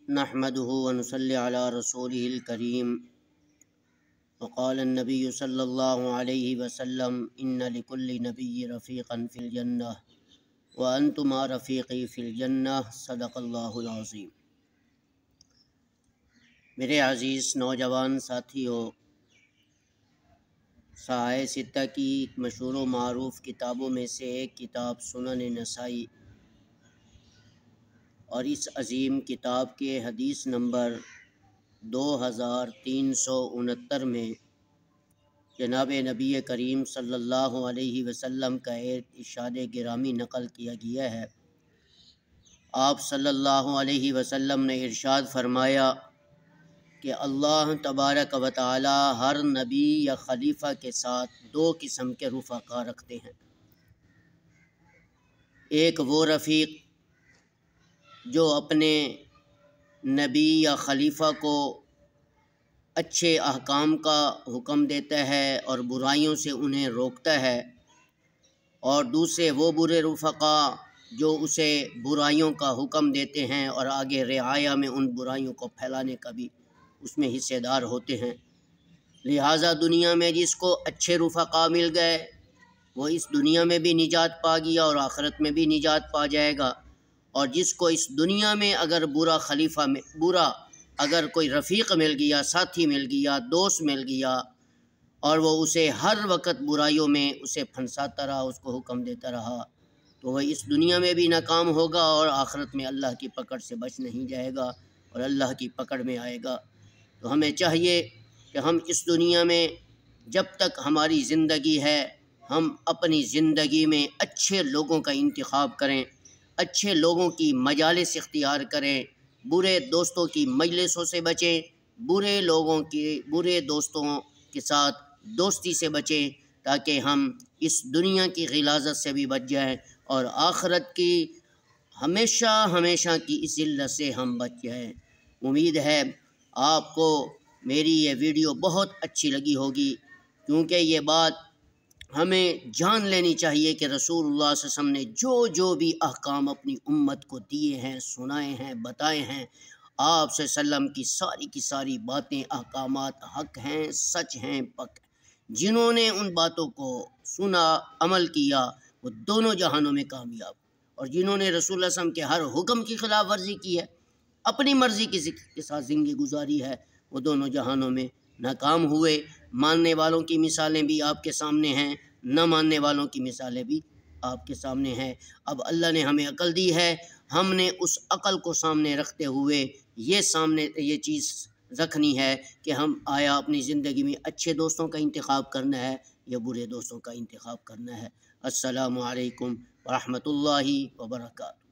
نحمده ونصلي على رسوله الكريم وقال النبي صلى الله عليه وسلم إن لكل نبي رفيقا في الجنة وأنتم رفيقي في الجنة صدق الله العظيم۔ میرے عزیز نوجوان ساتھیوں، ساحہ ستہ کی مشہور و معروف کتابوں میں سے ایک کتاب سنن نسائی، اور اس عظیم کتاب کے حدیث نمبر 2369 میں جناب نبی کریم صلی اللہ علیہ وسلم کا ایک ارشاد گرامی نقل کیا گیا ہے۔ آپ صلی اللہ علیہ وسلم نے ارشاد فرمایا کہ اللہ تبارک و تعالی ہر نبی یا خلیفہ کے ساتھ دو قسم کے رفقا رکھتے ہیں۔ ایک وہ رفیق جو اپنے نبی یا خلیفہ کو اچھے احکام کا حکم دیتا ہے اور برائیوں سے انہیں روکتا ہے، اور دوسرے وہ برے رفقا جو اسے برائیوں کا حکم دیتے ہیں اور آگے رعایا میں ان برائیوں کو پھیلانے کا بھی اس میں حصے دار ہوتے ہیں۔ لہٰذا دنیا میں جس کو اچھے رفقا مل گئے وہ اس دنیا میں بھی نجات پا گیا اور آخرت میں بھی نجات پا جائے گا، اور جس کو اس دنیا میں اگر اگر کوئی رفیق مل گیا، ساتھی مل گیا، دوست مل گیا، اور وہ اسے ہر وقت برائیوں میں اسے پھنساتا رہا، اس کو حکم دیتا رہا، تو وہ اس دنیا میں بھی ناکام ہوگا اور آخرت میں اللہ کی پکڑ سے بچ نہیں جائے گا اور اللہ کی پکڑ میں آئے گا۔ تو ہمیں چاہیے کہ ہم اس دنیا میں جب تک ہماری زندگی ہے ہم اپنی زندگی میں اچھے لوگوں کا انتخاب کریں، اچھے لوگوں کی مجالس اختیار کریں، برے دوستوں کی مجلسوں سے بچیں، برے دوستوں کے ساتھ دوستی سے بچیں، تاکہ ہم اس دنیا کی غلاظت سے بھی بچ جائیں اور آخرت کی ہمیشہ کی اس ذلت سے ہم بچ جائیں۔ امید ہے آپ کو میری یہ ویڈیو بہت اچھی لگی ہوگی، کیونکہ یہ بات ہمیں جان لینی چاہیے کہ رسول اللہ صلی اللہ علیہ وسلم نے جو بھی احکام اپنی امت کو دیے ہیں، سنائے ہیں، بتائے ہیں، آپ صلی اللہ علیہ وسلم کی ساری باتیں، احکامات حق ہیں، سچ ہیں، پک ہیں۔ جنہوں نے ان باتوں کو سنا، عمل کیا، وہ دونوں جہانوں میں کامیاب، اور جنہوں نے رسول اللہ صلی اللہ علیہ وسلم کے ہر حکم کی خلاف ورزی کی ہے، اپنی مرضی کے ساتھ زندگی گزاری ہے، وہ دونوں جہانوں میں ناکام ہوئے۔ ماننے والوں کی مثالیں بھی آپ کے سامنے ہیں، نہ ماننے والوں کی مثالیں بھی آپ کے سامنے ہیں۔ اب اللہ نے ہمیں عقل دی ہے، ہم نے اس عقل کو سامنے رکھتے ہوئے یہ چیز رکھنی ہے کہ ہم آیا اپنی زندگی میں اچھے دوستوں کا انتخاب کرنا ہے یا برے دوستوں کا انتخاب کرنا ہے۔ السلام علیکم ورحمۃ اللہ وبرکاتہ۔